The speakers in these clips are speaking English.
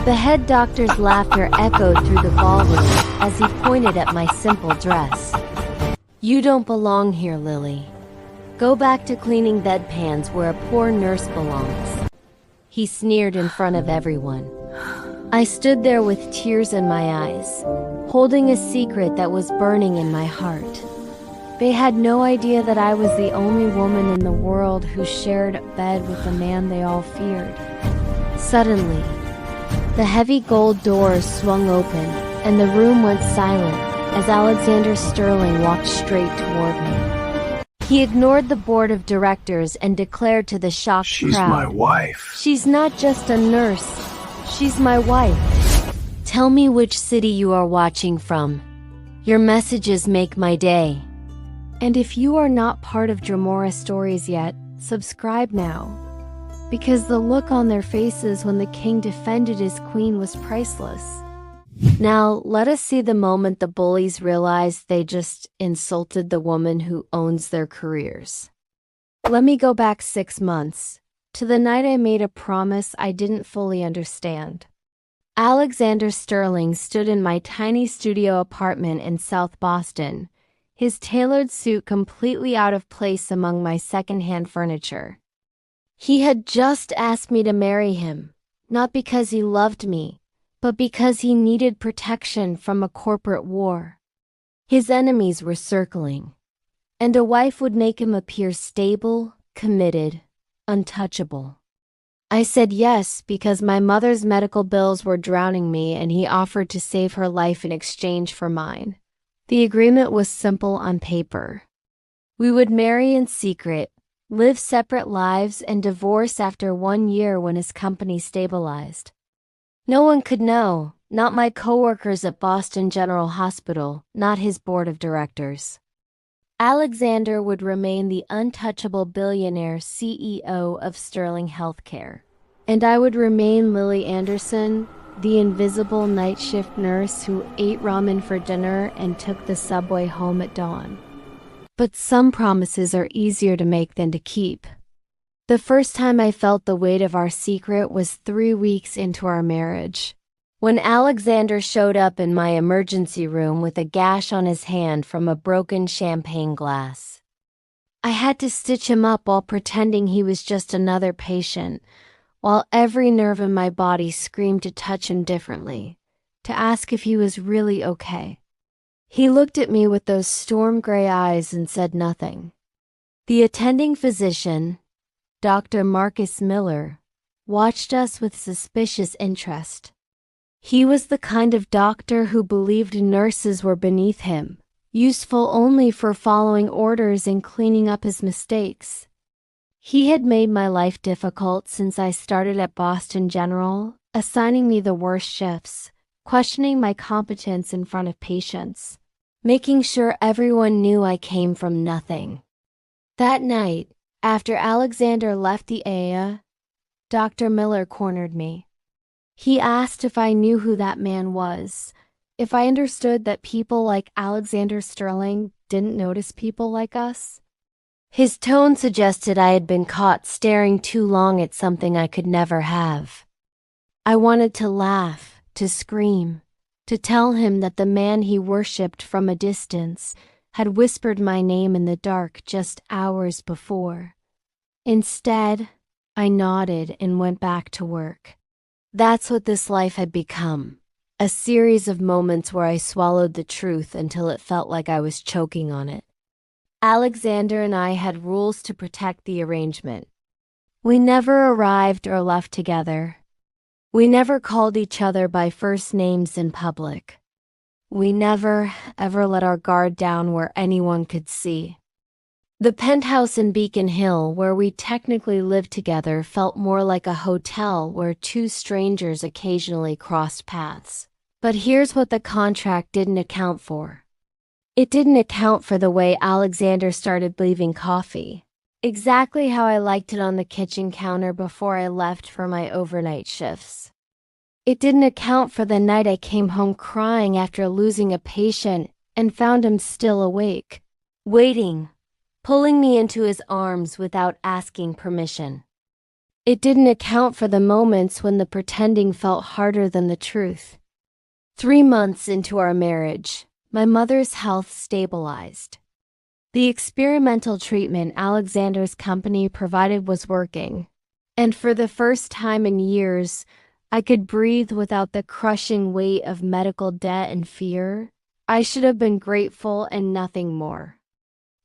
The head doctor's laughter echoed through the ballroom as he pointed at my simple dress. "You don't belong here, Lily. Go back to cleaning bedpans where a poor nurse belongs," he sneered in front of everyone. I stood there with tears in my eyes, holding a secret that was burning in my heart. They had no idea that I was the only woman in the world who shared a bed with the man they all feared. Suddenly, the heavy gold doors swung open, and the room went silent as Alexander Sterling walked straight toward me. He ignored the board of directors and declared to the shocked crowd, "She's my wife." "She's not just a nurse, she's my wife." Tell me which city you are watching from. Your messages make my day. And if you are not part of Dramora Stories yet, subscribe now. Because the look on their faces when the king defended his queen was priceless. Now, let us see the moment the bullies realized they just insulted the woman who owns their careers. Let me go back 6 months, to the night I made a promise I didn't fully understand. Alexander Sterling stood in my tiny studio apartment in South Boston, his tailored suit completely out of place among my secondhand furniture. He had just asked me to marry him, not because he loved me, but because he needed protection from a corporate war. His enemies were circling, and a wife would make him appear stable, committed, untouchable. I said yes because my mother's medical bills were drowning me and he offered to save her life in exchange for mine. The agreement was simple on paper. We would marry in secret, live separate lives, and divorce after 1 year when his company stabilized. No one could know, not my coworkers at Boston General Hospital, not his board of directors. Alexander would remain the untouchable billionaire CEO of Sterling Healthcare, and I would remain Lily Anderson, the invisible night shift nurse who ate ramen for dinner and took the subway home at dawn. But some promises are easier to make than to keep. The first time I felt the weight of our secret was 3 weeks into our marriage, when Alexander showed up in my emergency room with a gash on his hand from a broken champagne glass. I had to stitch him up while pretending he was just another patient, while every nerve in my body screamed to touch him differently, to ask if he was really okay. He looked at me with those storm gray eyes and said nothing. The attending physician, Dr. Marcus Miller, watched us with suspicious interest. He was the kind of doctor who believed nurses were beneath him, useful only for following orders and cleaning up his mistakes. He had made my life difficult since I started at Boston General, assigning me the worst shifts, questioning my competence in front of patients, making sure everyone knew I came from nothing. That night, after Alexander left the area, Dr. Miller cornered me. He asked if I knew who that man was, if I understood that people like Alexander Sterling didn't notice people like us. His tone suggested I had been caught staring too long at something I could never have. I wanted to laugh, to scream, to tell him that the man he worshipped from a distance had whispered my name in the dark just hours before. Instead, I nodded and went back to work. That's what this life had become, a series of moments where I swallowed the truth until it felt like I was choking on it. Alexander and I had rules to protect the arrangement. We never arrived or left together. We never called each other by first names in public. We never, ever let our guard down where anyone could see. The penthouse in Beacon Hill, where we technically lived together, felt more like a hotel where two strangers occasionally crossed paths. But here's what the contract didn't account for. It didn't account for the way Alexander started leaving coffee, exactly how I liked it on the kitchen counter before I left for my overnight shifts. It didn't account for the night I came home crying after losing a patient and found him still awake, waiting, pulling me into his arms without asking permission. It didn't account for the moments when the pretending felt harder than the truth. 3 months into our marriage, my mother's health stabilized. The experimental treatment Alexander's company provided was working, and for the first time in years, I could breathe without the crushing weight of medical debt and fear. I should have been grateful and nothing more.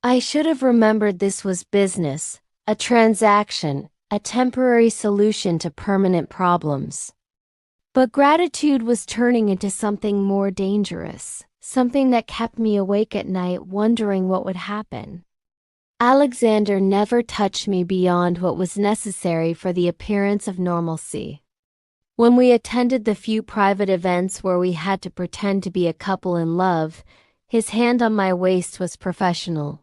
I should have remembered this was business, a transaction, a temporary solution to permanent problems. But gratitude was turning into something more dangerous, something that kept me awake at night wondering what would happen. Alexander never touched me beyond what was necessary for the appearance of normalcy. When we attended the few private events where we had to pretend to be a couple in love, his hand on my waist was professional.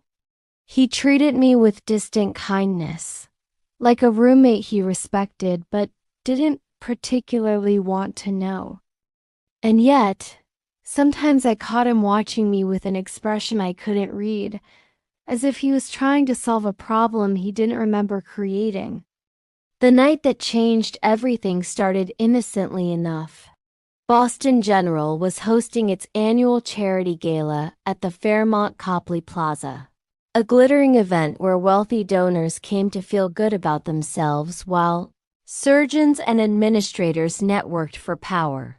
He treated me with distant kindness, like a roommate he respected but didn't particularly want to know. And yet, sometimes I caught him watching me with an expression I couldn't read, as if he was trying to solve a problem he didn't remember creating. The night that changed everything started innocently enough. Boston General was hosting its annual charity gala at the Fairmont Copley Plaza, a glittering event where wealthy donors came to feel good about themselves while surgeons and administrators networked for power.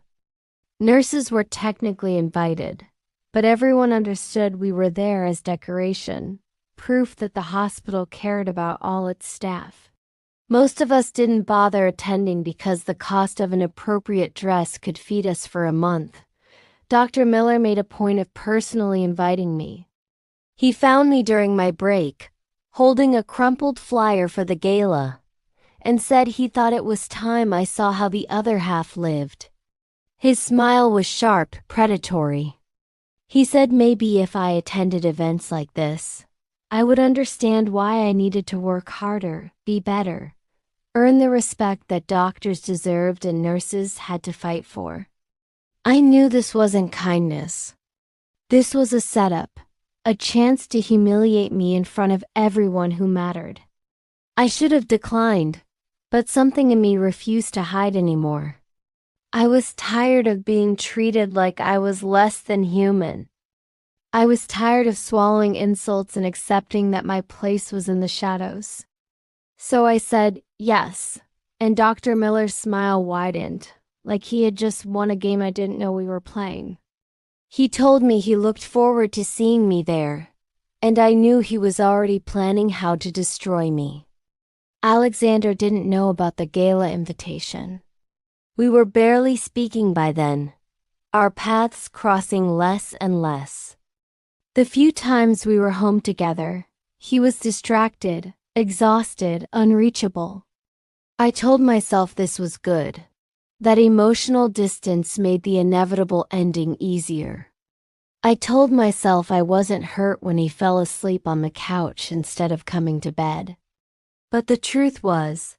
Nurses were technically invited, but everyone understood we were there as decoration, proof that the hospital cared about all its staff. Most of us didn't bother attending because the cost of an appropriate dress could feed us for a month. Dr. Miller made a point of personally inviting me. He found me during my break, holding a crumpled flyer for the gala, and said he thought it was time I saw how the other half lived. His smile was sharp, predatory. He said maybe if I attended events like this, I would understand why I needed to work harder, be better, earn the respect that doctors deserved and nurses had to fight for. I knew this wasn't kindness. This was a setup, a chance to humiliate me in front of everyone who mattered. I should have declined, but something in me refused to hide anymore. I was tired of being treated like I was less than human. I was tired of swallowing insults and accepting that my place was in the shadows. So I said yes, and Dr. Miller's smile widened, like he had just won a game I didn't know we were playing. He told me he looked forward to seeing me there, and I knew he was already planning how to destroy me. Alexander didn't know about the gala invitation. We were barely speaking by then, our paths crossing less and less. The few times we were home together, he was distracted, exhausted, unreachable. I told myself this was good, that emotional distance made the inevitable ending easier. I told myself I wasn't hurt when he fell asleep on the couch instead of coming to bed. But the truth was,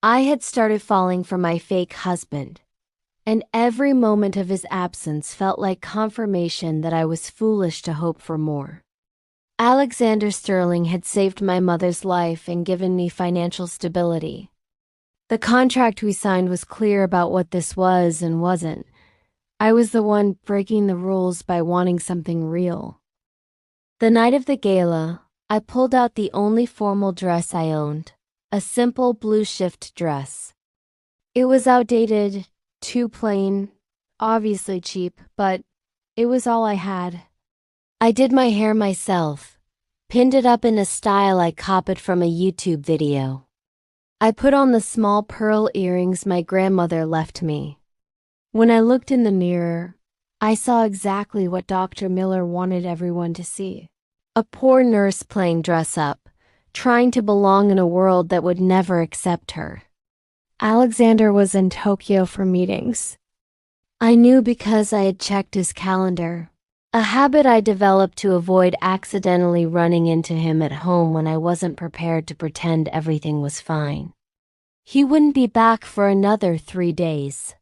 I had started falling for my fake husband, and every moment of his absence felt like confirmation that I was foolish to hope for more. Alexander Sterling had saved my mother's life and given me financial stability. The contract we signed was clear about what this was and wasn't. I was the one breaking the rules by wanting something real. The night of the gala, I pulled out the only formal dress I owned, a simple blue shift dress. It was outdated, too plain, obviously cheap, but it was all I had. I did my hair myself, pinned it up in a style I copied from a YouTube video. I put on the small pearl earrings my grandmother left me. When I looked in the mirror, I saw exactly what Dr. Miller wanted everyone to see. A poor nurse playing dress up, trying to belong in a world that would never accept her. Alexander was in Tokyo for meetings. I knew because I had checked his calendar, a habit I developed to avoid accidentally running into him at home when I wasn't prepared to pretend everything was fine. He wouldn't be back for another 3 days.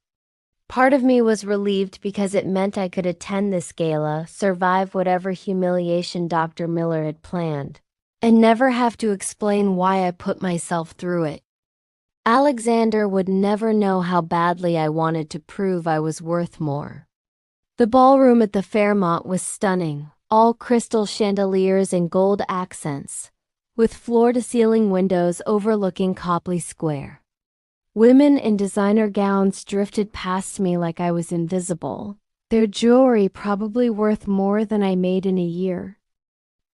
Part of me was relieved because it meant I could attend this gala, survive whatever humiliation Dr. Miller had planned, and never have to explain why I put myself through it. Alexander would never know how badly I wanted to prove I was worth more. The ballroom at the Fairmont was stunning, all crystal chandeliers and gold accents, with floor-to-ceiling windows overlooking Copley Square. Women in designer gowns drifted past me like I was invisible, their jewelry probably worth more than I made in a year.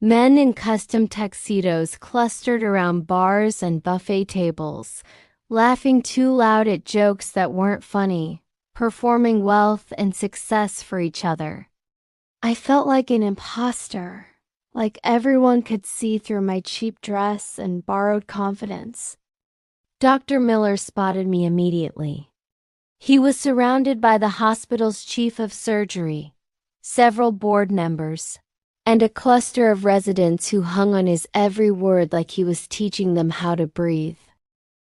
Men in custom tuxedos clustered around bars and buffet tables, laughing too loud at jokes that weren't funny, performing wealth and success for each other. I felt like an imposter, like everyone could see through my cheap dress and borrowed confidence. Dr. Miller spotted me immediately. He was surrounded by the hospital's chief of surgery, several board members, and a cluster of residents who hung on his every word like he was teaching them how to breathe.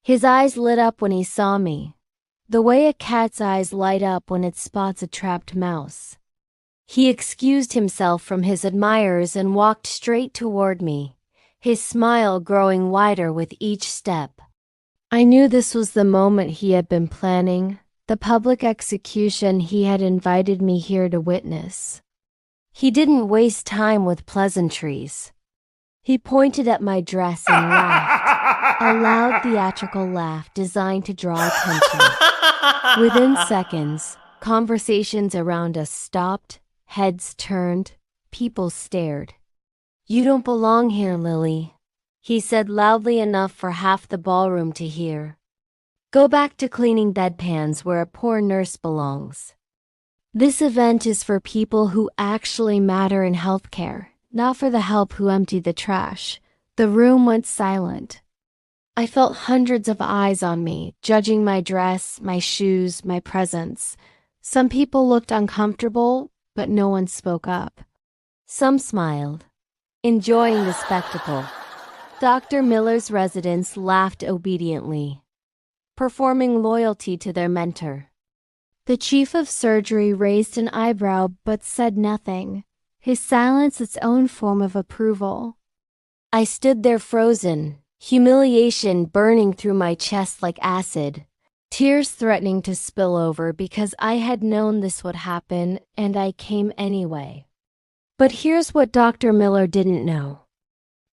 His eyes lit up when he saw me, the way a cat's eyes light up when it spots a trapped mouse. He excused himself from his admirers and walked straight toward me, his smile growing wider with each step. I knew this was the moment he had been planning, the public execution he had invited me here to witness. He didn't waste time with pleasantries. He pointed at my dress and laughed, a loud theatrical laugh designed to draw attention. Within seconds, conversations around us stopped, heads turned, people stared. "You don't belong here, Lily," he said loudly enough for half the ballroom to hear. "Go back to cleaning bedpans where a poor nurse belongs. This event is for people who actually matter in healthcare, not for the help who empty the trash." The room went silent. I felt hundreds of eyes on me, judging my dress, my shoes, my presence. Some people looked uncomfortable, but no one spoke up. Some smiled, enjoying the spectacle. Dr. Miller's residents laughed obediently, performing loyalty to their mentor. The chief of surgery raised an eyebrow but said nothing, his silence its own form of approval. I stood there frozen, humiliation burning through my chest like acid, tears threatening to spill over because I had known this would happen and I came anyway. But here's what Dr. Miller didn't know.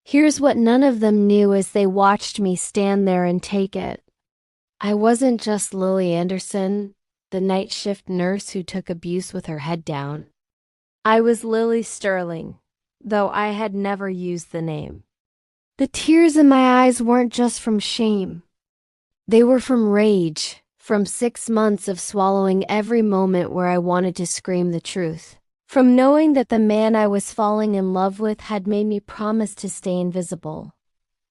Here's what none of them knew as they watched me stand there and take it. I wasn't just Lily Anderson, the night shift nurse who took abuse with her head down. I was Lily Sterling, though I had never used the name. The tears in my eyes weren't just from shame. They were from rage, from 6 months of swallowing every moment where I wanted to scream the truth. From knowing that the man I was falling in love with had made me promise to stay invisible.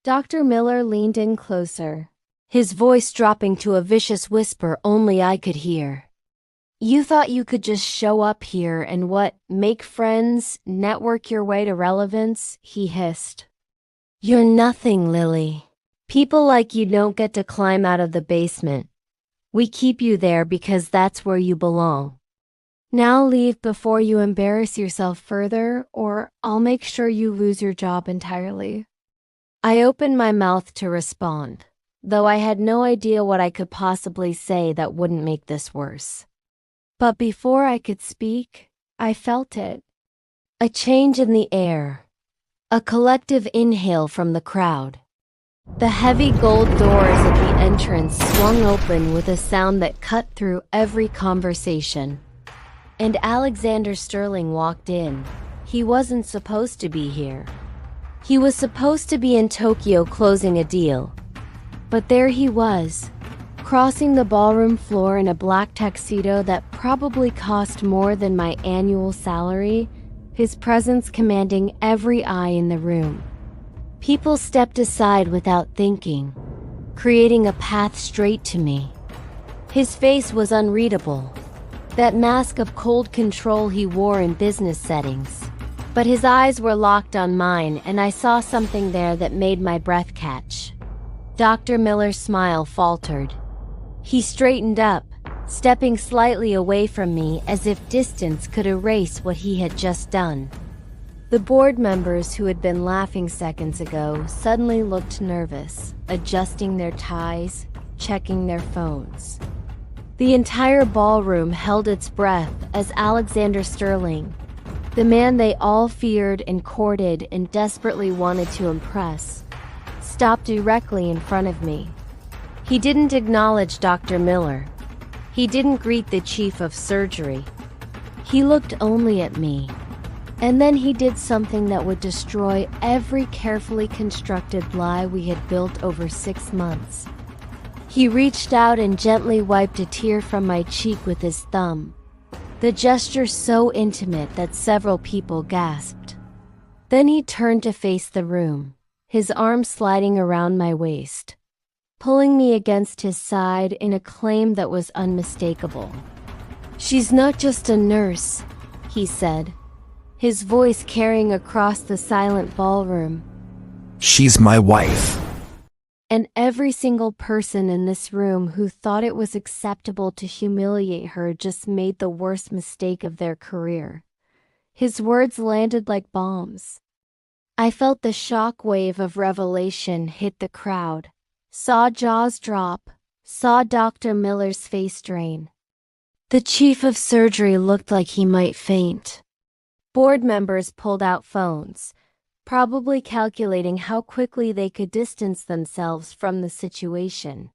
Dr. Miller leaned in closer, his voice dropping to a vicious whisper only I could hear. "You thought you could just show up here and make friends, network your way to relevance?" he hissed. "You're nothing, Lily. People like you don't get to climb out of the basement. We keep you there because that's where you belong. Now leave before you embarrass yourself further, or I'll make sure you lose your job entirely." I opened my mouth to respond, though I had no idea what I could possibly say that wouldn't make this worse. But before I could speak, I felt it. A change in the air. A collective inhale from the crowd. The heavy gold doors at the entrance swung open with a sound that cut through every conversation. And Alexander Sterling walked in. He wasn't supposed to be here. He was supposed to be in Tokyo closing a deal. But there he was, crossing the ballroom floor in a black tuxedo that probably cost more than my annual salary, his presence commanding every eye in the room. People stepped aside without thinking, creating a path straight to me. His face was unreadable, that mask of cold control he wore in business settings. But his eyes were locked on mine, and I saw something there that made my breath catch. Dr. Miller's smile faltered. He straightened up, stepping slightly away from me as if distance could erase what he had just done. The board members who had been laughing seconds ago suddenly looked nervous, adjusting their ties, checking their phones. The entire ballroom held its breath as Alexander Sterling, the man they all feared and courted and desperately wanted to impress, stopped directly in front of me. He didn't acknowledge Dr. Miller. He didn't greet the chief of surgery. He looked only at me. And then he did something that would destroy every carefully constructed lie we had built over 6 months. He reached out and gently wiped a tear from my cheek with his thumb, the gesture so intimate that several people gasped. Then he turned to face the room, his arm sliding around my waist, pulling me against his side in a claim that was unmistakable. "She's not just a nurse," he said, his voice carrying across the silent ballroom. "She's my wife." And every single person in this room who thought it was acceptable to humiliate her just made the worst mistake of their career. His words landed like bombs. I felt the shock wave of revelation hit the crowd, saw jaws drop, saw Dr. Miller's face drain. The chief of surgery looked like he might faint. Board members pulled out phones, probably calculating how quickly they could distance themselves from the situation.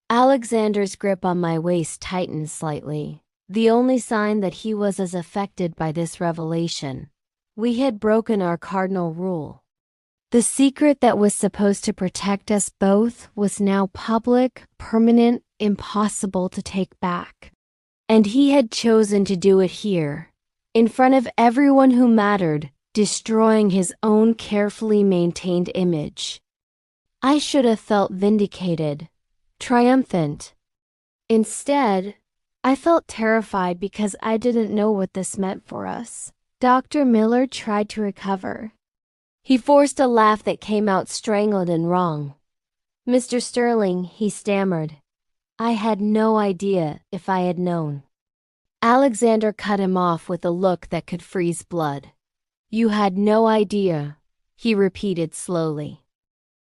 Alexander's grip on my waist tightened slightly, the only sign that he was as affected by this revelation. We had broken our cardinal rule. The secret that was supposed to protect us both was now public, permanent, impossible to take back. And he had chosen to do it here, in front of everyone who mattered, destroying his own carefully maintained image. I should have felt vindicated, triumphant. Instead, I felt terrified because I didn't know what this meant for us. Dr. Miller tried to recover. He forced a laugh that came out strangled and wrong. "Mr. Sterling," he stammered. "I had no idea if I had known." Alexander cut him off with a look that could freeze blood. "You had no idea," he repeated slowly.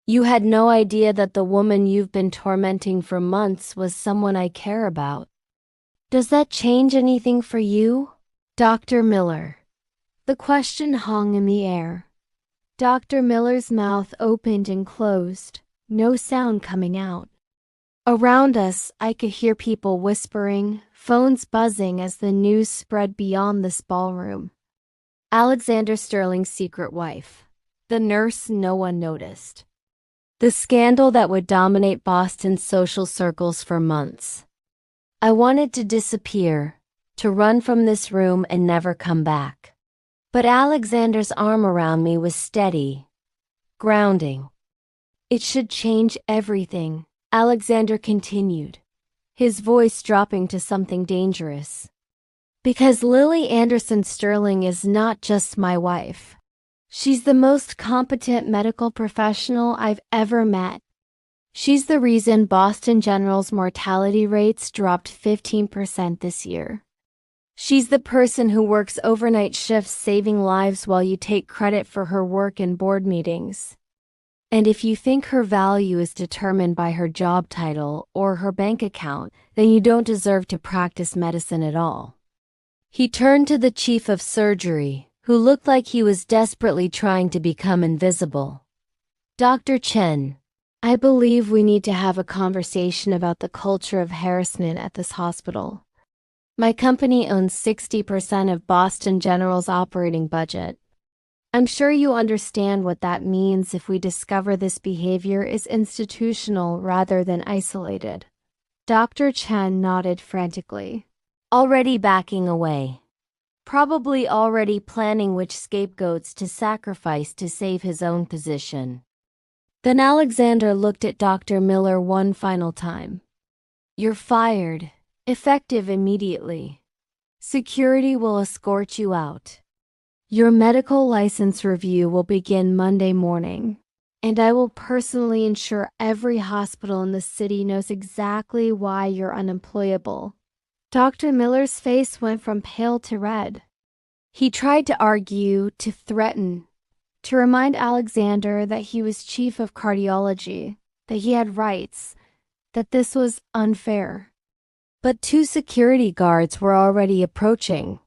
"You had no idea that the woman you've been tormenting for months was someone I care about. Does that change anything for you, Dr. Miller?" The question hung in the air. Dr. Miller's mouth opened and closed, no sound coming out. Around us, I could hear people whispering, phones buzzing as the news spread beyond this ballroom. Alexander Sterling's secret wife. The nurse no one noticed. The scandal that would dominate Boston's social circles for months. I wanted to disappear, to run from this room and never come back. But Alexander's arm around me was steady, grounding. "It should change everything," Alexander continued, his voice dropping to something dangerous. "Because Lily Anderson Sterling is not just my wife. She's the most competent medical professional I've ever met. She's the reason Boston General's mortality rates dropped 15% this year. She's the person who works overnight shifts saving lives while you take credit for her work in board meetings. And if you think her value is determined by her job title or her bank account, then you don't deserve to practice medicine at all." He turned to the chief of surgery, who looked like he was desperately trying to become invisible. "Dr. Chen, I believe we need to have a conversation about the culture of harassment at this hospital. My company owns 60% of Boston General's operating budget. I'm sure you understand what that means if we discover this behavior is institutional rather than isolated." Dr. Chen nodded frantically, already backing away, probably already planning which scapegoats to sacrifice to save his own position. Then Alexander looked at Dr. Miller one final time. "You're fired, effective immediately. Security will escort you out. Your medical license review will begin Monday morning, and I will personally ensure every hospital in the city knows exactly why you're unemployable." Dr. Miller's face went from pale to red. He tried to argue, to threaten, to remind Alexander that he was chief of cardiology, that he had rights, that this was unfair. But two security guards were already approaching.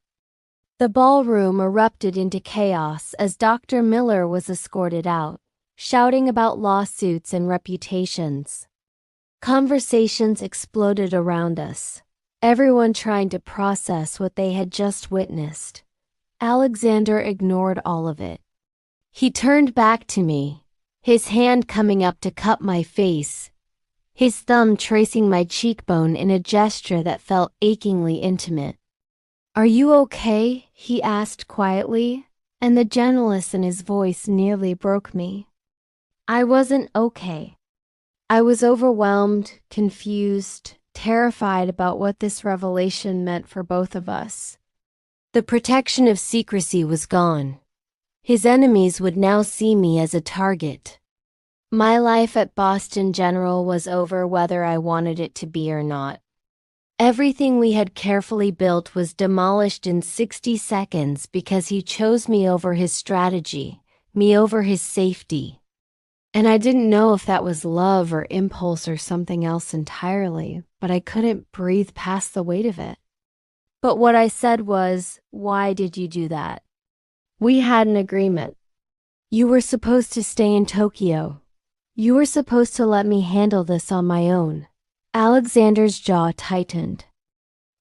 The ballroom erupted into chaos as Dr. Miller was escorted out, shouting about lawsuits and reputations. Conversations exploded around us, everyone trying to process what they had just witnessed. Alexander ignored all of it. He turned back to me, his hand coming up to cup my face, his thumb tracing my cheekbone in a gesture that felt achingly intimate. "Are you okay?" he asked quietly, and the gentleness in his voice nearly broke me. I wasn't okay. I was overwhelmed, confused, terrified about what this revelation meant for both of us. The protection of secrecy was gone. His enemies would now see me as a target. My life at Boston General was over whether I wanted it to be or not. Everything we had carefully built was demolished in 60 seconds because he chose me over his strategy, me over his safety. And I didn't know if that was love or impulse or something else entirely, but I couldn't breathe past the weight of it. But what I said was, "Why did you do that?" "We had an agreement. You were supposed to stay in Tokyo. You were supposed to let me handle this on my own." Alexander's jaw tightened.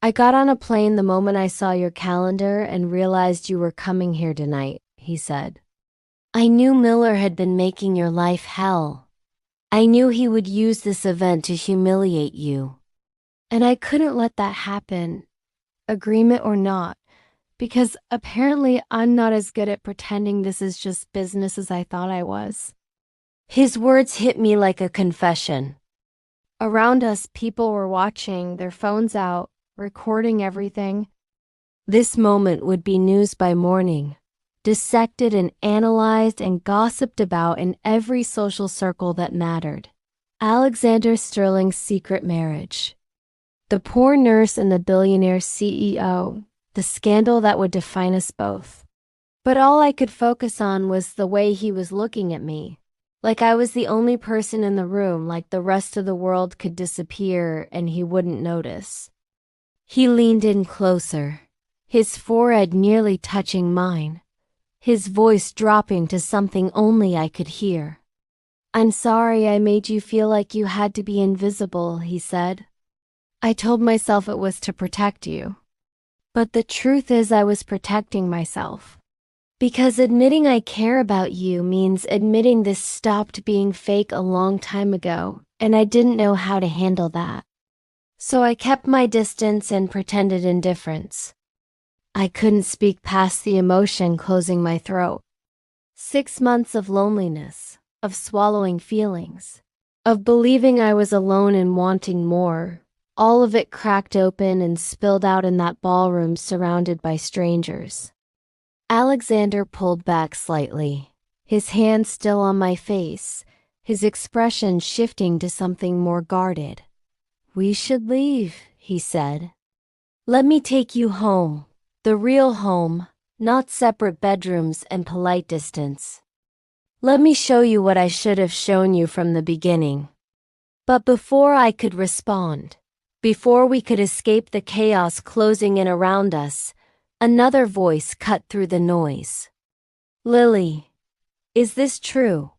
"I got on a plane the moment I saw your calendar and realized you were coming here tonight," he said. "I knew Miller had been making your life hell. I knew he would use this event to humiliate you. And I couldn't let that happen, agreement or not, because apparently I'm not as good at pretending this is just business as I thought I was." His words hit me like a confession. Around us, people were watching, their phones out, recording everything. This moment would be news by morning, dissected and analyzed and gossiped about in every social circle that mattered. Alexander Sterling's secret marriage. The poor nurse and the billionaire CEO, the scandal that would define us both. But all I could focus on was the way he was looking at me. Like I was the only person in the room, like the rest of the world could disappear and he wouldn't notice. He leaned in closer, his forehead nearly touching mine, his voice dropping to something only I could hear. "I'm sorry I made you feel like you had to be invisible," he said. "I told myself it was to protect you. But the truth is I was protecting myself. Because admitting I care about you means admitting this stopped being fake a long time ago, and I didn't know how to handle that. So I kept my distance and pretended indifference. I couldn't speak past the emotion closing my throat. 6 months of loneliness, of swallowing feelings, of believing I was alone and wanting more, all of it cracked open and spilled out in that ballroom surrounded by strangers. Alexander pulled back slightly, his hand still on my face, his expression shifting to something more guarded. "We should leave," he said. "Let me take you home, the real home, not separate bedrooms and polite distance. Let me show you what I should have shown you from the beginning." But before I could respond, before we could escape the chaos closing in around us, another voice cut through the noise. "Lily, is this true?"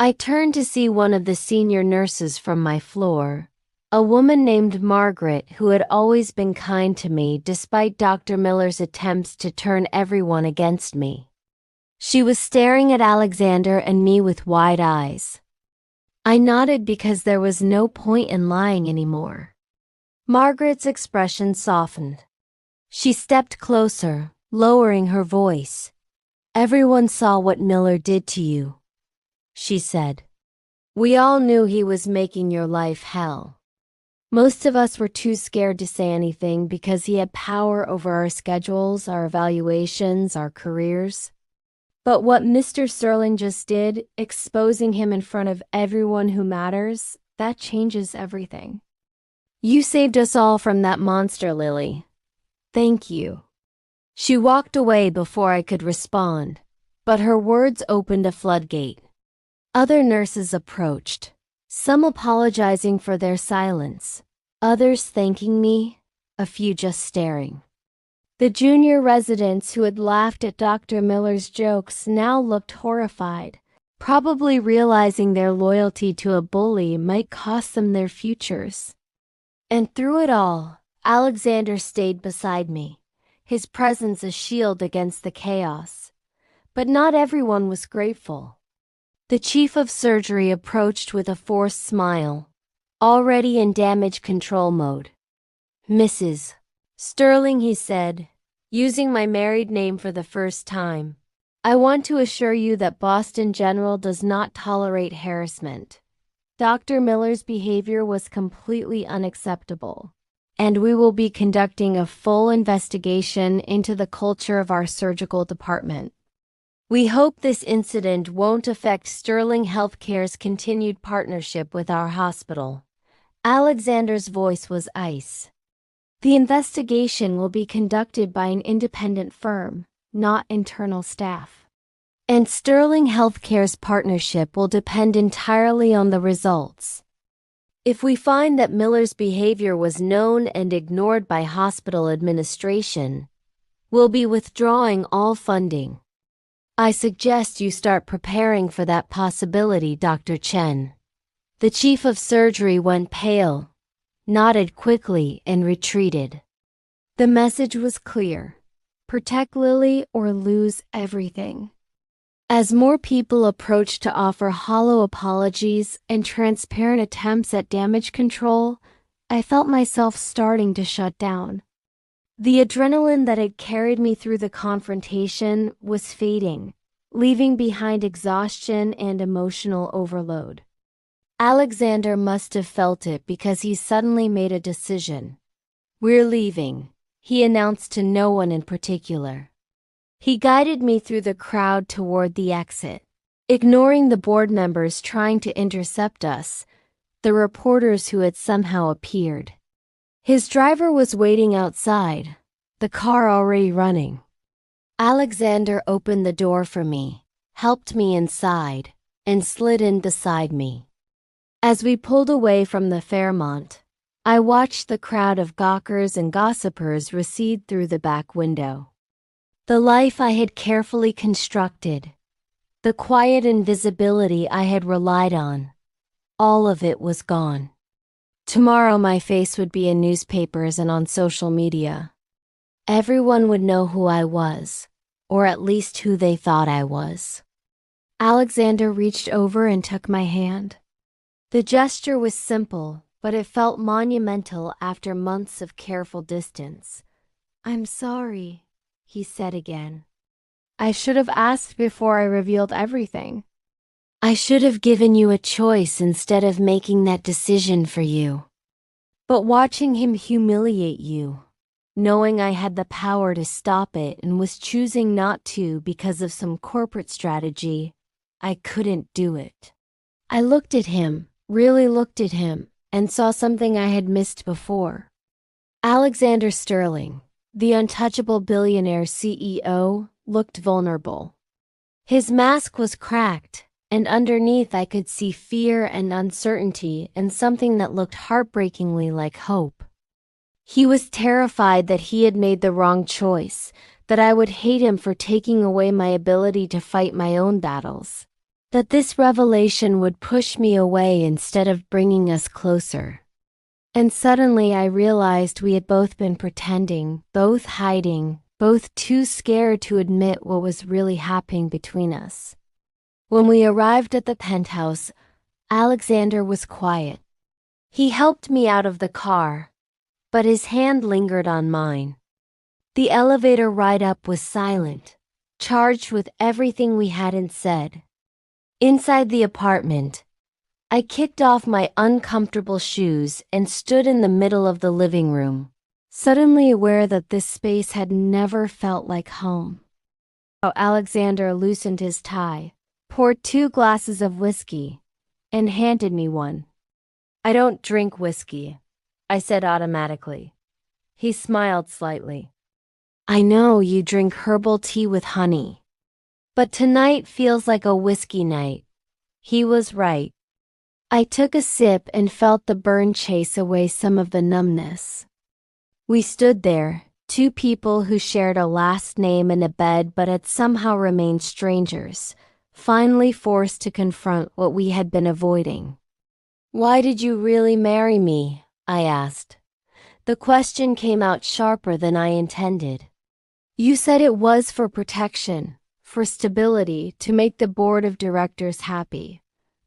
I turned to see one of the senior nurses from my floor, a woman named Margaret who had always been kind to me despite Dr. Miller's attempts to turn everyone against me. She was staring at Alexander and me with wide eyes. I nodded because there was no point in lying anymore. Margaret's expression softened. She stepped closer, lowering her voice. "Everyone saw what Miller did to you," she said. "We all knew he was making your life hell. Most of us were too scared to say anything because he had power over our schedules, our evaluations, our careers. But what Mr. Sterling just did, exposing him in front of everyone who matters, that changes everything. You saved us all from that monster, Lily. Thank you." She walked away before I could respond, but her words opened a floodgate. Other nurses approached, Some apologizing for their silence, others thanking me, a few just staring. The junior residents who had laughed at Dr. Miller's jokes now looked horrified, probably realizing their loyalty to a bully might cost them their futures. And through it all, Alexander stayed beside me, his presence a shield against the chaos. But not everyone was grateful. The chief of surgery approached with a forced smile, already in damage control mode. "Mrs. Sterling," he said, using my married name for the first time, "I want to assure you that Boston General does not tolerate harassment. Dr. Miller's behavior was completely unacceptable, and we will be conducting a full investigation into the culture of our surgical department. We hope this incident won't affect Sterling Healthcare's continued partnership with our hospital." Alexander's voice was ice. "The investigation will be conducted by an independent firm, not internal staff. And Sterling Healthcare's partnership will depend entirely on the results. If we find that Miller's behavior was known and ignored by hospital administration, we'll be withdrawing all funding. I suggest you start preparing for that possibility, Dr. Chen." The chief of surgery went pale, nodded quickly, and retreated. The message was clear: protect Lily or lose everything. As more people approached to offer hollow apologies and transparent attempts at damage control, I felt myself starting to shut down. The adrenaline that had carried me through the confrontation was fading, leaving behind exhaustion and emotional overload. Alexander must have felt it because he suddenly made a decision. "We're leaving," he announced to no one in particular. He guided me through the crowd toward the exit, ignoring the board members trying to intercept us, the reporters who had somehow appeared. His driver was waiting outside, the car already running. Alexander opened the door for me, helped me inside, and slid in beside me. As we pulled away from the Fairmont, I watched the crowd of gawkers and gossipers recede through the back window. The life I had carefully constructed, the quiet invisibility I had relied on, all of it was gone. Tomorrow my face would be in newspapers and on social media. Everyone would know who I was, or at least who they thought I was. Alexander reached over and took my hand. The gesture was simple, but it felt monumental after months of careful distance. "I'm sorry," he said again. "I should have asked before I revealed everything. I should have given you a choice instead of making that decision for you." But watching him humiliate you, knowing I had the power to stop it and was choosing not to because of some corporate strategy, I couldn't do it. I looked at him, really looked at him, and saw something I had missed before. Alexander Sterling, the untouchable billionaire CEO, looked vulnerable. His mask was cracked, and underneath I could see fear and uncertainty and something that looked heartbreakingly like hope. He was terrified that he had made the wrong choice, that I would hate him for taking away my ability to fight my own battles, that this revelation would push me away instead of bringing us closer. And suddenly I realized we had both been pretending, both hiding, both too scared to admit what was really happening between us. When we arrived at the penthouse, Alexander was quiet. He helped me out of the car, but his hand lingered on mine. The elevator ride up was silent, charged with everything we hadn't said. Inside the apartment, I kicked off my uncomfortable shoes and stood in the middle of the living room, suddenly aware that this space had never felt like home. Alexander loosened his tie, poured 2 glasses of whiskey, and handed me one. "I don't drink whiskey," I said automatically. He smiled slightly. "I know you drink herbal tea with honey, but tonight feels like a whiskey night." He was right. I took a sip and felt the burn chase away some of the numbness. We stood there, two people who shared a last name and a bed but had somehow remained strangers, finally forced to confront what we had been avoiding. "Why did you really marry me?" I asked. The question came out sharper than I intended. "You said it was for protection, for stability, to make the board of directors happy.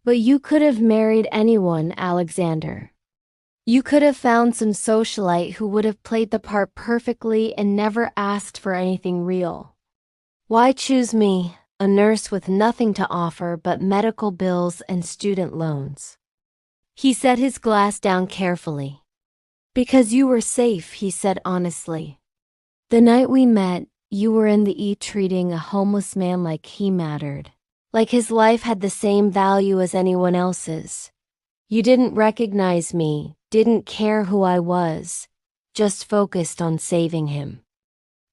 But you could have married anyone, Alexander. You could have found some socialite who would have played the part perfectly and never asked for anything real. Why choose me, a nurse with nothing to offer but medical bills and student loans?" He set his glass down carefully. "Because you were safe," he said honestly. "The night we met, you were in the treating a homeless man like he mattered. Like his life had the same value as anyone else's. You didn't recognize me, didn't care who I was, just focused on saving him.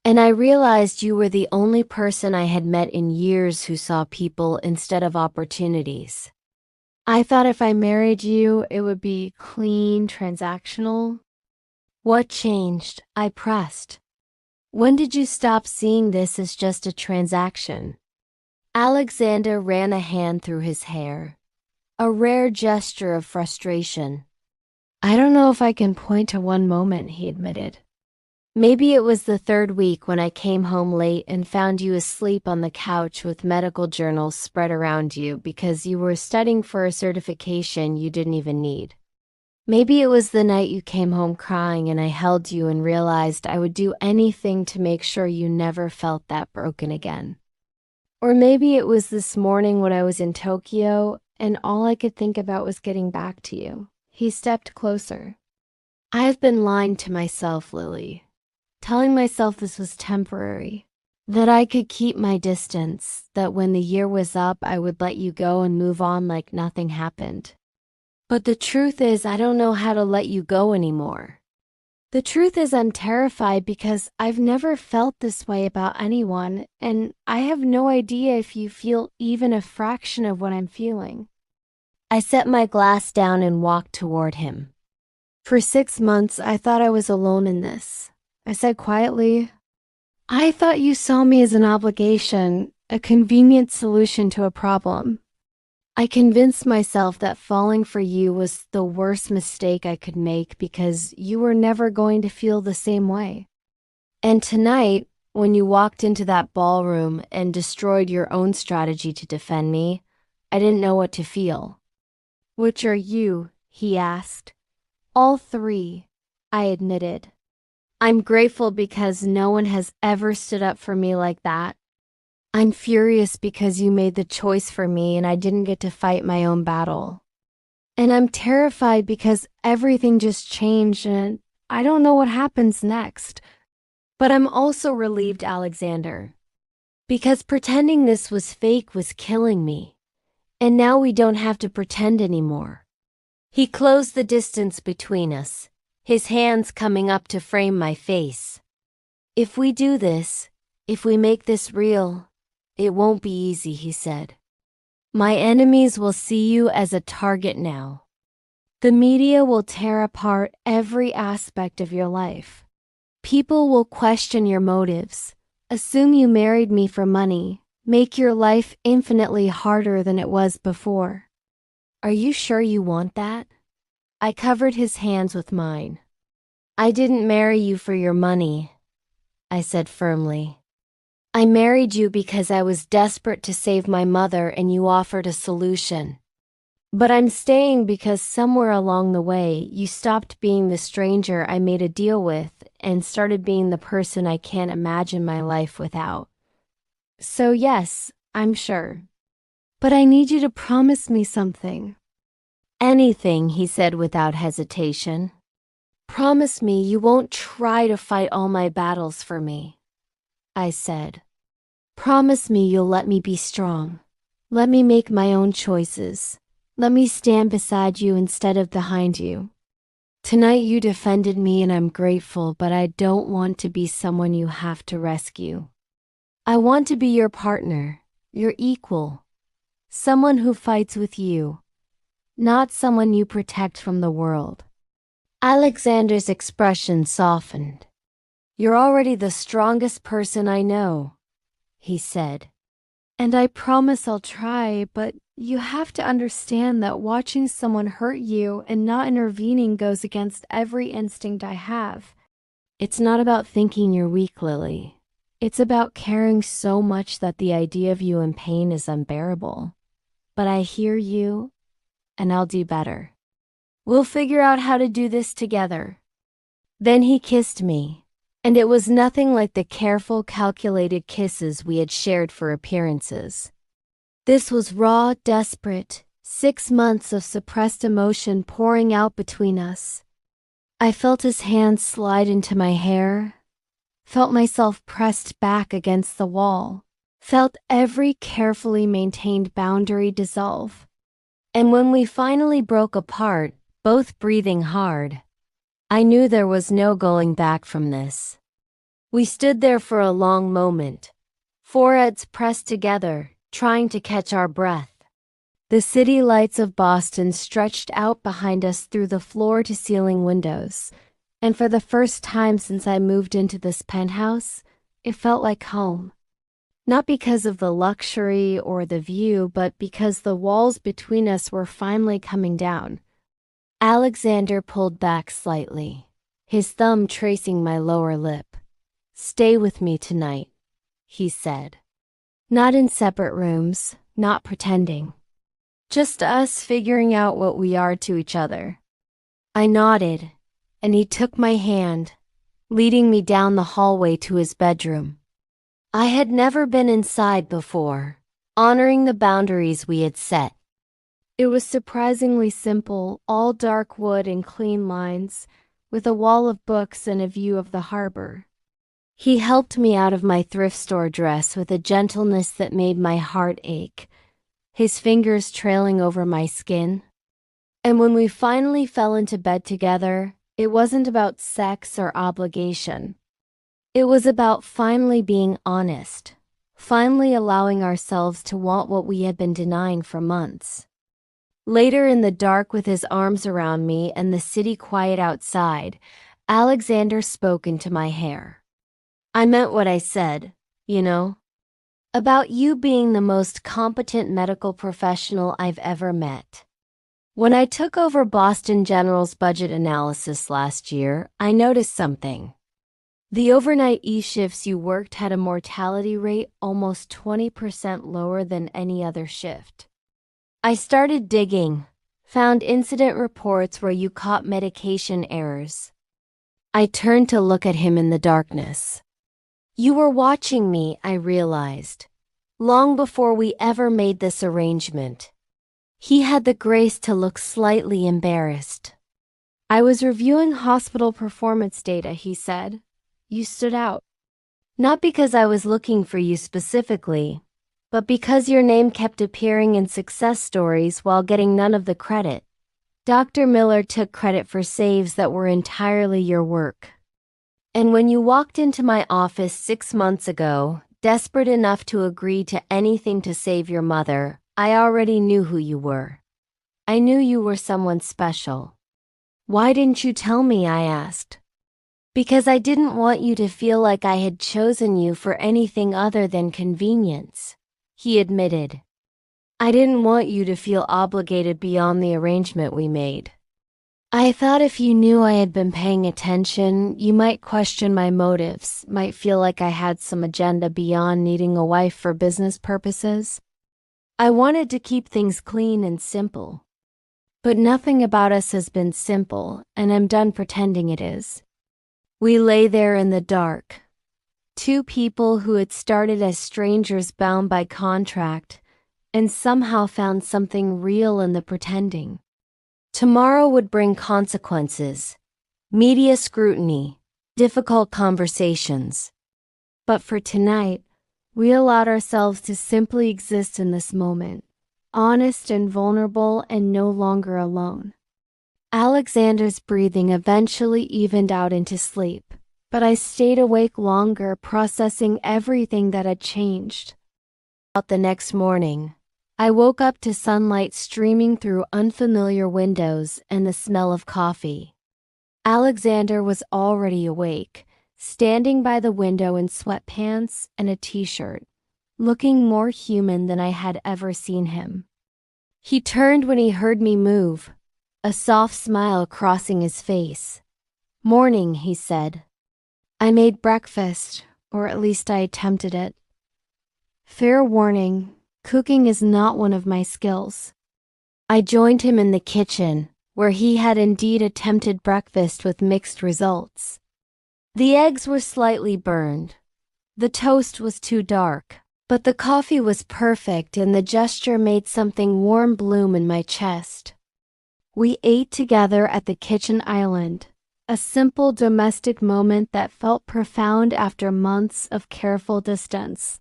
And I realized you were the only person I had met in years who saw people instead of opportunities. I thought if I married you, it would be clean, transactional." "What changed?" I pressed. "When did you stop seeing this as just a transaction?" Alexander ran a hand through his hair, a rare gesture of frustration. "I don't know if I can point to one moment," he admitted. "Maybe it was the third week when I came home late and found you asleep on the couch with medical journals spread around you because you were studying for a certification you didn't even need. Maybe it was the night you came home crying and I held you and realized I would do anything to make sure you never felt that broken again. Or maybe it was this morning when I was in Tokyo and all I could think about was getting back to you." He stepped closer. "I have been lying to myself, Lily, telling myself this was temporary, that I could keep my distance, that when the year was up I would let you go and move on like nothing happened. But the truth is I don't know how to let you go anymore. The truth is I'm terrified because I've never felt this way about anyone, and I have no idea if you feel even a fraction of what I'm feeling." I set my glass down and walked toward him. "For 6 months I thought I was alone in this," I said quietly. "I thought you saw me as an obligation, a convenient solution to a problem. I convinced myself that falling for you was the worst mistake I could make because you were never going to feel the same way. And tonight, when you walked into that ballroom and destroyed your own strategy to defend me, I didn't know what to feel." "Which are you?" he asked. "All three," I admitted. "I'm grateful because no one has ever stood up for me like that. I'm furious because you made the choice for me and I didn't get to fight my own battle. And I'm terrified because everything just changed and I don't know what happens next. But I'm also relieved, Alexander, because pretending this was fake was killing me. And now we don't have to pretend anymore." He closed the distance between us, his hands coming up to frame my face. "If we do this, if we make this real, it won't be easy," he said. "My enemies will see you as a target now. The media will tear apart every aspect of your life. People will question your motives, assume you married me for money, make your life infinitely harder than it was before. Are you sure you want that?" I covered his hands with mine. "I didn't marry you for your money," I said firmly. "I married you because I was desperate to save my mother and you offered a solution. But I'm staying because somewhere along the way you stopped being the stranger I made a deal with and started being the person I can't imagine my life without. So yes, I'm sure. But I need you to promise me something." "Anything," he said without hesitation. "Promise me you won't try to fight all my battles for me," I said. "Promise me you'll let me be strong. Let me make my own choices. Let me stand beside you instead of behind you. Tonight you defended me and I'm grateful, but I don't want to be someone you have to rescue. I want to be your partner, your equal, someone who fights with you, not someone you protect from the world. Alexander's expression softened. You're already the strongest person I know, he said. And I promise I'll try, but you have to understand that watching someone hurt you and not intervening goes against every instinct I have. It's not about thinking you're weak, Lily. It's about caring so much that the idea of you in pain is unbearable. But I hear you, and I'll do better. We'll figure out how to do this together. Then he kissed me, and it was nothing like the careful, calculated kisses we had shared for appearances. This was raw, desperate, 6 months of suppressed emotion pouring out between us. I felt his hand slide into my hair, felt myself pressed back against the wall, felt every carefully maintained boundary dissolve. And when we finally broke apart, both breathing hard, I knew there was no going back from this. We stood there for a long moment, foreheads pressed together, trying to catch our breath. The city lights of Boston stretched out behind us through the floor-to-ceiling windows, and for the first time since I moved into this penthouse, it felt like home. Not because of the luxury or the view, but because the walls between us were finally coming down. Alexander pulled back slightly, his thumb tracing my lower lip. "Stay with me tonight," he said. Not in separate rooms, not pretending. Just us figuring out what we are to each other. I nodded, and he took my hand, leading me down the hallway to his bedroom. I had never been inside before, honoring the boundaries we had set. It was surprisingly simple, all dark wood and clean lines, with a wall of books and a view of the harbor. He helped me out of my thrift store dress with a gentleness that made my heart ache, his fingers trailing over my skin. And when we finally fell into bed together, it wasn't about sex or obligation. It was about finally being honest, finally allowing ourselves to want what we had been denying for months. Later in the dark with his arms around me and the city quiet outside, Alexander spoke into my hair. I meant what I said, you know? About you being the most competent medical professional I've ever met. When I took over Boston General's budget analysis last year, I noticed something. The overnight E-shifts you worked had a mortality rate almost 20% lower than any other shift. I started digging, found incident reports where you caught medication errors. I turned to look at him in the darkness. You were watching me, I realized, long before we ever made this arrangement. He had the grace to look slightly embarrassed. I was reviewing hospital performance data, he said. You stood out. Not because I was looking for you specifically, but because your name kept appearing in success stories while getting none of the credit. Dr. Miller took credit for saves that were entirely your work. And when you walked into my office 6 months ago, desperate enough to agree to anything to save your mother, I already knew who you were. I knew you were someone special. Why didn't you tell me? I asked. Because I didn't want you to feel like I had chosen you for anything other than convenience, he admitted. I didn't want you to feel obligated beyond the arrangement we made. I thought if you knew I had been paying attention, you might question my motives, might feel like I had some agenda beyond needing a wife for business purposes. I wanted to keep things clean and simple. But nothing about us has been simple, and I'm done pretending it is. We lay there in the dark. Two people who had started as strangers bound by contract, and somehow found something real in the pretending. Tomorrow would bring consequences, media scrutiny, difficult conversations. But for tonight, we allowed ourselves to simply exist in this moment, honest and vulnerable and no longer alone. Alexander's breathing eventually evened out into sleep, but I stayed awake longer processing everything that had changed. The next morning, I woke up to sunlight streaming through unfamiliar windows and the smell of coffee. Alexander was already awake, standing by the window in sweatpants and a t-shirt, looking more human than I had ever seen him. He turned when he heard me move, a soft smile crossing his face. "Morning," he said. "I made breakfast, or at least I attempted it. Fair warning, cooking is not one of my skills." I joined him in the kitchen, where he had indeed attempted breakfast with mixed results. The eggs were slightly burned. The toast was too dark, but the coffee was perfect and the gesture made something warm bloom in my chest. We ate together at the kitchen island, a simple domestic moment that felt profound after months of careful distance.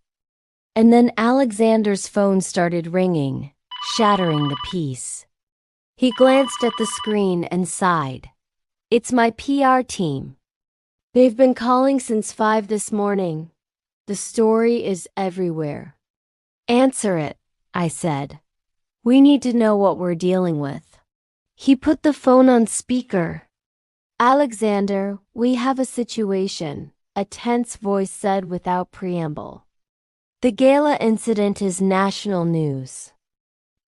And then Alexander's phone started ringing, shattering the peace. He glanced at the screen and sighed. "It's my PR team. They've been calling since 5 this morning. The story is everywhere." "Answer it," I said. "We need to know what we're dealing with." He put the phone on speaker. "Alexander, we have a situation," a tense voice said without preamble. "The gala incident is national news.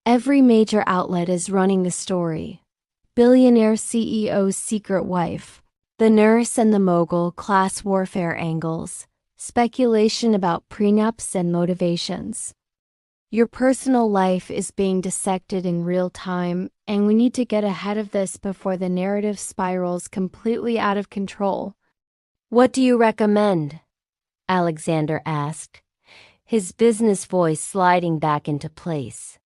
Every major outlet is running the story. Billionaire CEO's secret wife, the nurse and the mogul class warfare angles, speculation about prenups and motivations. Your personal life is being dissected in real time, and we need to get ahead of this before the narrative spirals completely out of control." "What do you recommend?" Alexander asked, his business voice sliding back into place.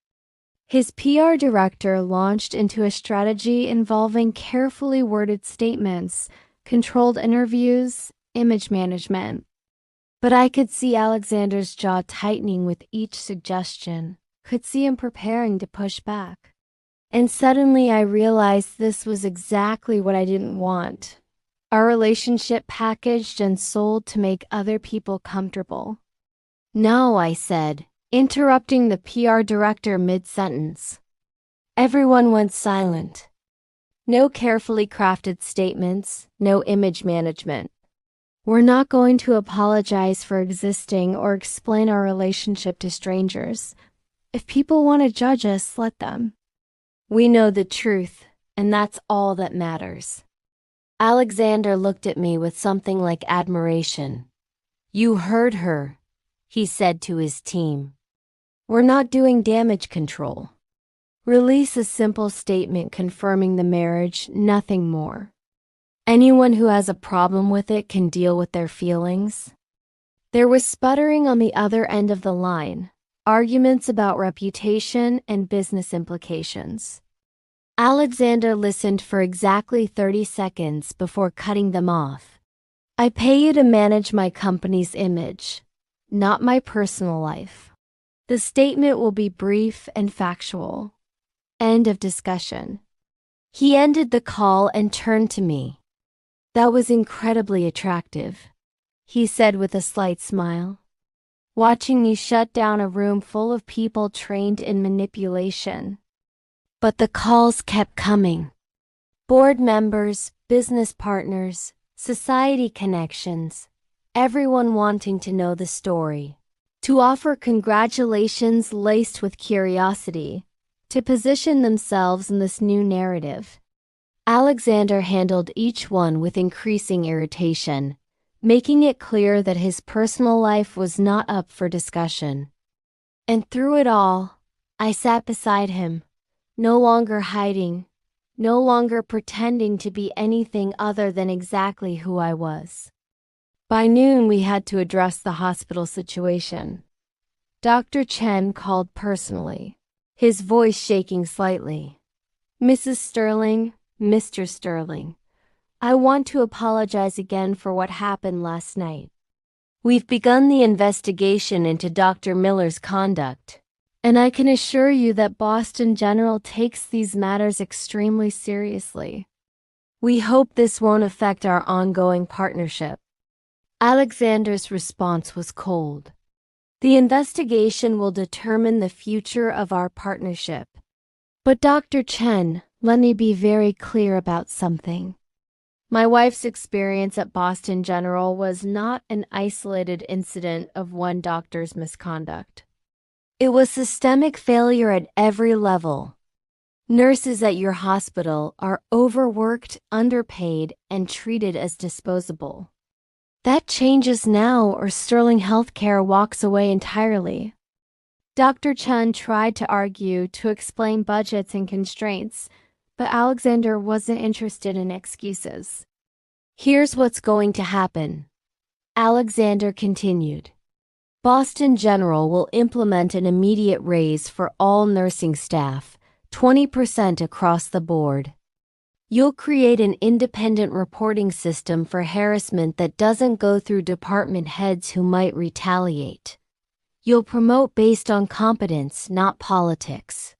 His PR director launched into a strategy involving carefully worded statements, controlled interviews, image management. But I could see Alexander's jaw tightening with each suggestion, could see him preparing to push back. And suddenly I realized this was exactly what I didn't want. Our relationship packaged and sold to make other people comfortable. "No," I said, interrupting the PR director mid-sentence. Everyone went silent. No carefully crafted statements, no image management. "We're not going to apologize for existing or explain our relationship to strangers. If people want to judge us, let them. We know the truth, and that's all that matters." Alexander looked at me with something like admiration. "You heard her," he said to his team. "We're not doing damage control. Release a simple statement confirming the marriage, nothing more. Anyone who has a problem with it can deal with their feelings." There was sputtering on the other end of the line, arguments about reputation and business implications. Alexander listened for exactly 30 seconds before cutting them off. "I pay you to manage my company's image, not my personal life. The statement will be brief and factual. End of discussion." He ended the call and turned to me. "That was incredibly attractive," he said with a slight smile. "Watching me shut down a room full of people trained in manipulation." But the calls kept coming. Board members, business partners, society connections, everyone wanting to know the story, to offer congratulations laced with curiosity, to position themselves in this new narrative. Alexander handled each one with increasing irritation, making it clear that his personal life was not up for discussion. And through it all, I sat beside him, no longer hiding, no longer pretending to be anything other than exactly who I was. By noon, we had to address the hospital situation. Dr. Chen called personally, his voice shaking slightly. "Mrs. Sterling, Mr. Sterling, I want to apologize again for what happened last night. We've begun the investigation into Dr. Miller's conduct, and I can assure you that Boston General takes these matters extremely seriously. We hope this won't affect our ongoing partnership." Alexander's response was cold. The investigation will determine the future of our partnership. But Dr. Chen, let me be very clear about something. My wife's experience at Boston General was not an isolated incident of one doctor's misconduct. It was systemic failure at every level. Nurses at your hospital are overworked, underpaid, and treated as disposable. That changes now, or Sterling Healthcare walks away entirely. Dr. Chen tried to argue to explain budgets and constraints, but Alexander wasn't interested in excuses. Here's what's going to happen. Alexander continued. Boston General will implement an immediate raise for all nursing staff, 20% across the board. You'll create an independent reporting system for harassment that doesn't go through department heads who might retaliate. You'll promote based on competence, not politics.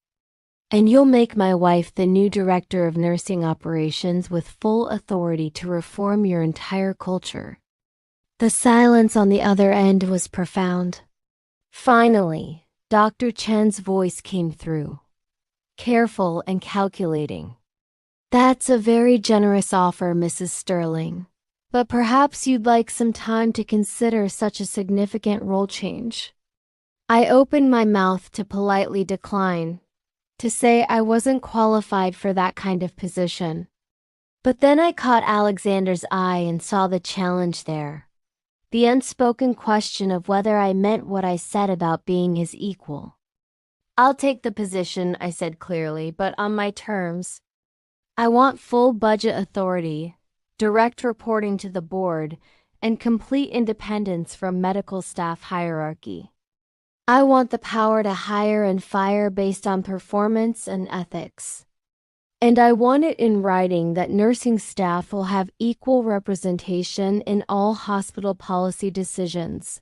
And you'll make my wife the new director of nursing operations with full authority to reform your entire culture. The silence on the other end was profound. Finally, Dr. Chen's voice came through. Careful and calculating. That's a very generous offer, Mrs. Sterling. But perhaps you'd like some time to consider such a significant role change. I opened my mouth to politely decline, to say I wasn't qualified for that kind of position. But then I caught Alexander's eye and saw the challenge there. The unspoken question of whether I meant what I said about being his equal. I'll take the position, I said clearly, but on my terms. I want full budget authority, direct reporting to the board, and complete independence from medical staff hierarchy. I want the power to hire and fire based on performance and ethics. And I want it in writing that nursing staff will have equal representation in all hospital policy decisions.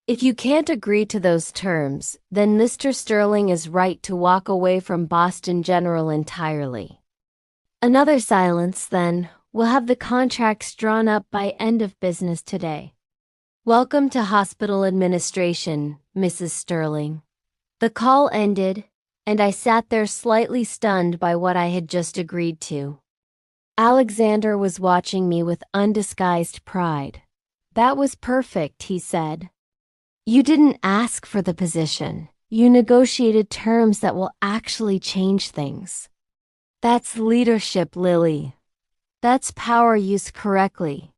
If you can't agree to those terms, then Mr. Sterling is right to walk away from Boston General entirely. Another silence, then. We'll have the contracts drawn up by end of business today. Welcome to hospital administration, Mrs. Sterling. The call ended, and I sat there slightly stunned by what I had just agreed to. Alexander was watching me with undisguised pride. That was perfect, he said. You didn't ask for the position. You negotiated terms that will actually change things. That's leadership, Lily. That's power used correctly.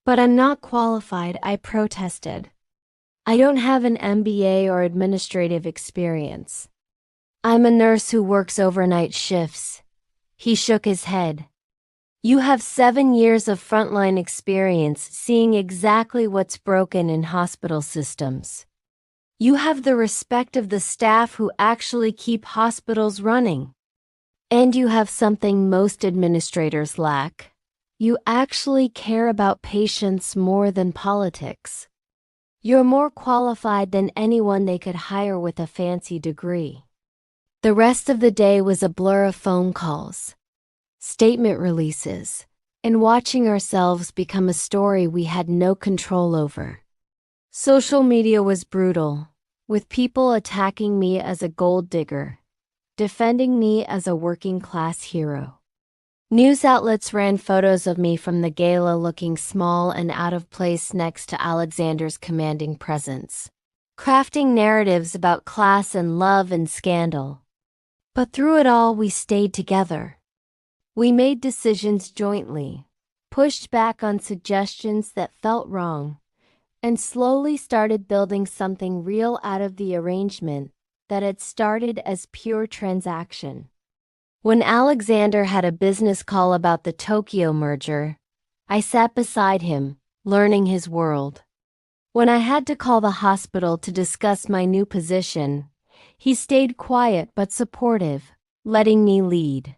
But I'm not qualified, I protested. I don't have an MBA or administrative experience. I'm a nurse who works overnight shifts. He shook his head. You have 7 years of frontline experience seeing exactly what's broken in hospital systems. You have the respect of the staff who actually keep hospitals running. And you have something most administrators lack. You actually care about patients more than politics. You're more qualified than anyone they could hire with a fancy degree. The rest of the day was a blur of phone calls, statement releases, and watching ourselves become a story we had no control over. Social media was brutal, with people attacking me as a gold digger, defending me as a working-class hero. News outlets ran photos of me from the gala looking small and out of place next to Alexander's commanding presence, crafting narratives about class and love and scandal. But through it all, we stayed together. We made decisions jointly, pushed back on suggestions that felt wrong, and slowly started building something real out of the arrangement that had started as pure transaction. When Alexander had a business call about the Tokyo merger, I sat beside him, learning his world. When I had to call the hospital to discuss my new position, he stayed quiet but supportive, letting me lead.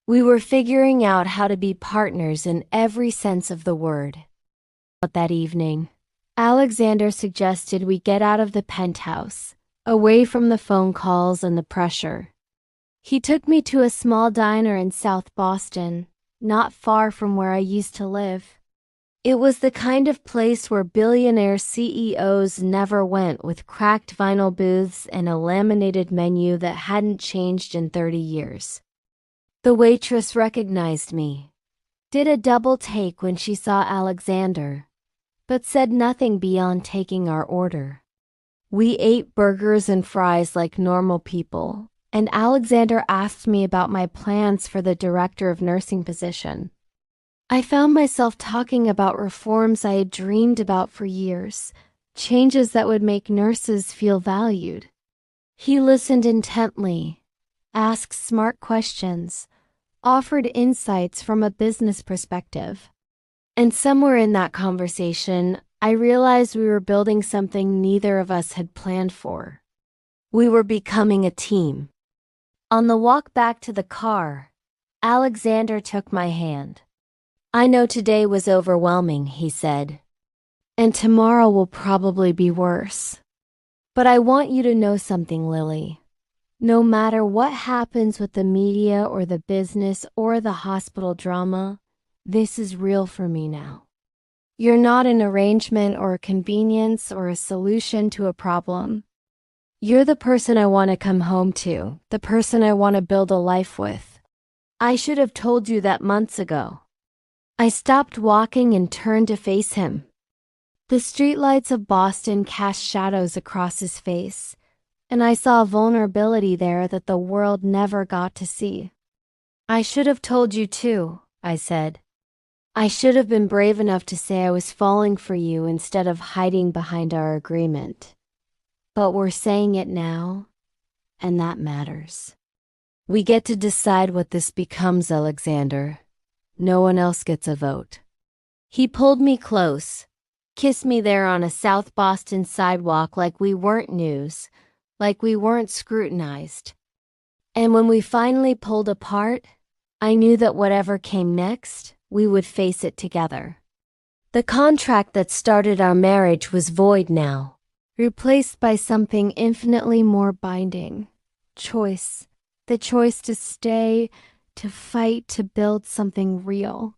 We were figuring out how to be partners in every sense of the word. But that evening, Alexander suggested we get out of the penthouse, away from the phone calls and the pressure. He took me to a small diner in South Boston, not far from where I used to live. It was the kind of place where billionaire CEOs never went, with cracked vinyl booths and a laminated menu that hadn't changed in 30 years. The waitress recognized me, did a double take when she saw Alexander, but said nothing beyond taking our order. We ate burgers and fries like normal people, and Alexander asked me about my plans for the director of nursing position. I found myself talking about reforms I had dreamed about for years, changes that would make nurses feel valued. He listened intently, asked smart questions, offered insights from a business perspective. And somewhere in that conversation, I realized we were building something neither of us had planned for. We were becoming a team. On the walk back to the car, Alexander took my hand. "I know today was overwhelming," he said, "and tomorrow will probably be worse. But I want you to know something, Lily. No matter what happens with the media or the business or the hospital drama, this is real for me now. You're not an arrangement or a convenience or a solution to a problem. You're the person I want to come home to, the person I want to build a life with. I should have told you that months ago." I stopped walking and turned to face him. The streetlights of Boston cast shadows across his face, and I saw a vulnerability there that the world never got to see. "I should have told you too," I said. "I should have been brave enough to say I was falling for you instead of hiding behind our agreement. But we're saying it now, and that matters. We get to decide what this becomes, Alexander. No one else gets a vote." He pulled me close, kissed me there on a South Boston sidewalk like we weren't news, like we weren't scrutinized. And when we finally pulled apart, I knew that whatever came next, we would face it together. The contract that started our marriage was void now, replaced by something infinitely more binding. Choice. The choice to stay, to fight, to build something real.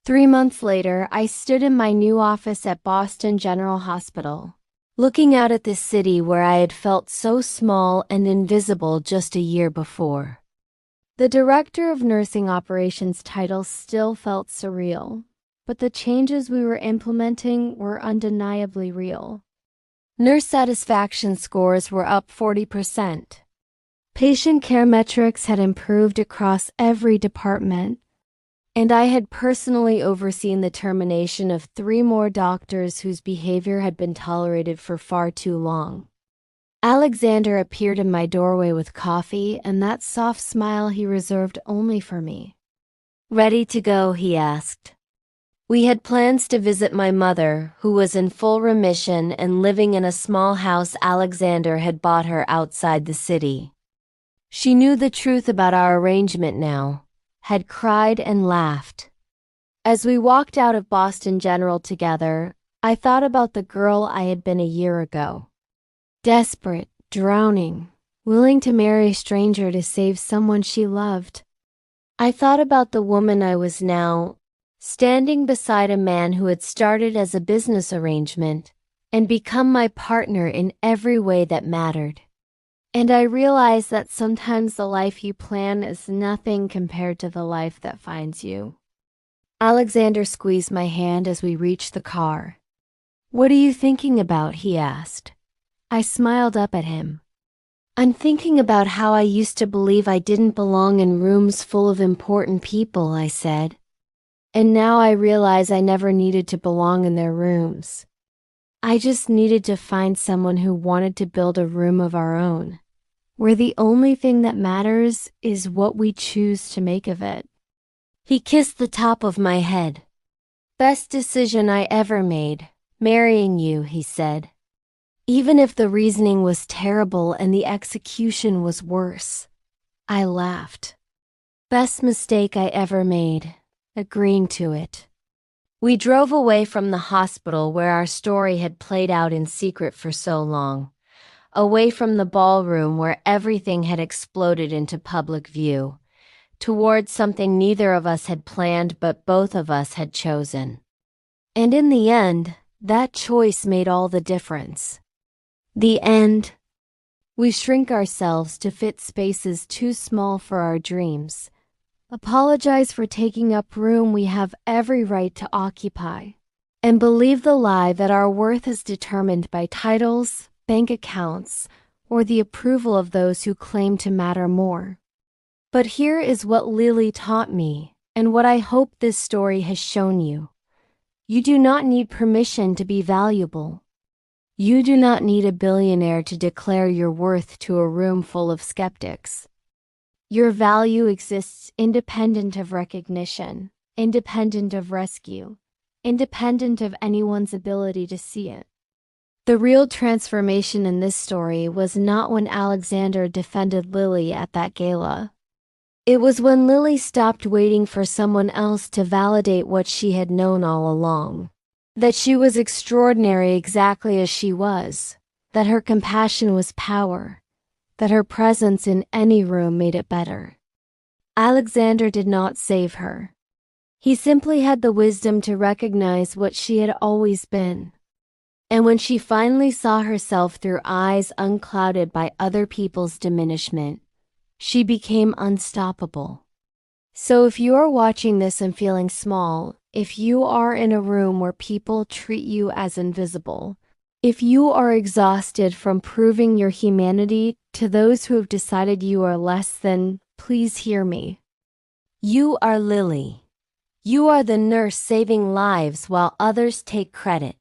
3 months later, I stood in my new office at Boston General Hospital, looking out at this city where I had felt so small and invisible just a year before. The Director of Nursing Operations title still felt surreal, but the changes we were implementing were undeniably real. Nurse satisfaction scores were up 40%. Patient care metrics had improved across every department, and I had personally overseen the termination of 3 more doctors whose behavior had been tolerated for far too long. Alexander appeared in my doorway with coffee and that soft smile he reserved only for me. "Ready to go?" he asked. We had plans to visit my mother, who was in full remission and living in a small house Alexander had bought her outside the city. She knew the truth about our arrangement now, had cried and laughed. As we walked out of Boston General together, I thought about the girl I had been a year ago. Desperate, drowning, willing to marry a stranger to save someone she loved. I thought about the woman I was now, standing beside a man who had started as a business arrangement and become my partner in every way that mattered. And I realized that sometimes the life you plan is nothing compared to the life that finds you. Alexander squeezed my hand as we reached the car. "What are you thinking about?" he asked. I smiled up at him. "I'm thinking about how I used to believe I didn't belong in rooms full of important people," I said. "And now I realize I never needed to belong in their rooms. I just needed to find someone who wanted to build a room of our own, where the only thing that matters is what we choose to make of it." He kissed the top of my head. "Best decision I ever made, marrying you," he said. "Even if the reasoning was terrible and the execution was worse." I laughed. "Best mistake I ever made, agreeing to it." We drove away from the hospital where our story had played out in secret for so long, away from the ballroom where everything had exploded into public view, towards something neither of us had planned but both of us had chosen. And in the end, that choice made all the difference. The end. We shrink ourselves to fit spaces too small for our dreams. Apologize for taking up room we have every right to occupy. And believe the lie that our worth is determined by titles, bank accounts, or the approval of those who claim to matter more. But here is what Lily taught me, and what I hope this story has shown you. You do not need permission to be valuable. You do not need a billionaire to declare your worth to a room full of skeptics. Your value exists independent of recognition, independent of rescue, independent of anyone's ability to see it. The real transformation in this story was not when Alexander defended Lily at that gala. It was when Lily stopped waiting for someone else to validate what she had known all along. That she was extraordinary exactly as she was. That her compassion was power. That her presence in any room made it better. Alexander did not save her. He simply had the wisdom to recognize what she had always been. And when she finally saw herself through eyes unclouded by other people's diminishment, she became unstoppable. So if you are watching this and feeling small, if you are in a room where people treat you as invisible, if you are exhausted from proving your humanity to those who have decided you are less than, please hear me. You are Lily. You are the nurse saving lives while others take credit.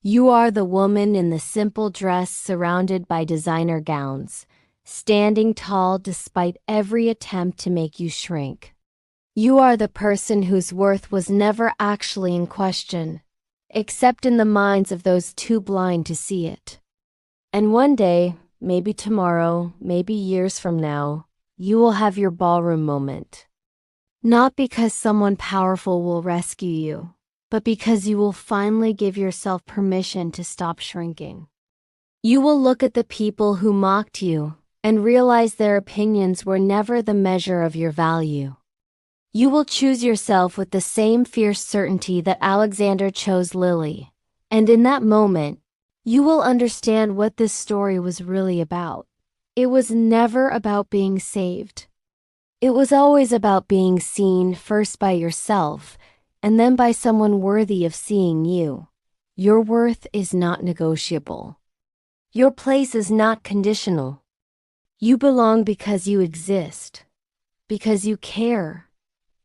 You are the woman in the simple dress surrounded by designer gowns, standing tall despite every attempt to make you shrink. You are the person whose worth was never actually in question, except in the minds of those too blind to see it. And one day, maybe tomorrow, maybe years from now, you will have your ballroom moment. Not because someone powerful will rescue you, but because you will finally give yourself permission to stop shrinking. You will look at the people who mocked you and realize their opinions were never the measure of your value. You will choose yourself with the same fierce certainty that Alexander chose Lily, and in that moment, you will understand what this story was really about. It was never about being saved. It was always about being seen first by yourself, and then by someone worthy of seeing you. Your worth is not negotiable. Your place is not conditional. You belong because you exist, because you care,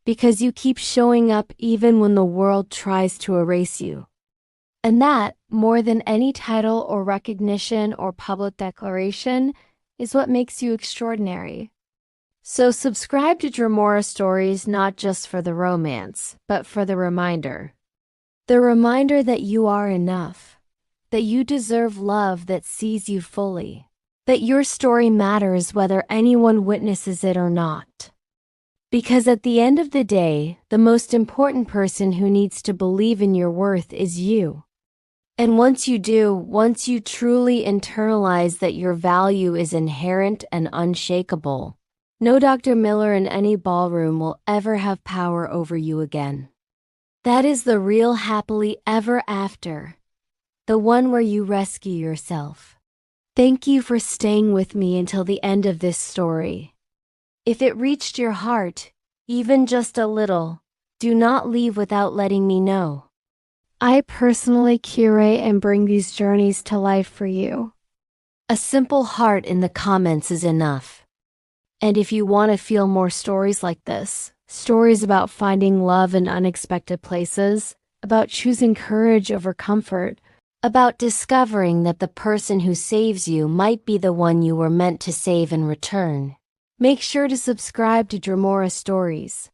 because you keep showing up even when the world tries to erase you. And that, more than any title or recognition or public declaration, is what makes you extraordinary. So subscribe to Dramora Stories not just for the romance, but for the reminder. The reminder that you are enough, that you deserve love that sees you fully, that your story matters whether anyone witnesses it or not. Because at the end of the day, the most important person who needs to believe in your worth is you. And once you do, once you truly internalize that your value is inherent and unshakable, no Dr. Miller in any ballroom will ever have power over you again. That is the real happily ever after, the one where you rescue yourself. Thank you for staying with me until the end of this story. If it reached your heart, even just a little, do not leave without letting me know. I personally curate and bring these journeys to life for you. A simple heart in the comments is enough. And if you want to feel more stories like this, stories about finding love in unexpected places, about choosing courage over comfort, about discovering that the person who saves you might be the one you were meant to save in return, make sure to subscribe to Dramora Stories.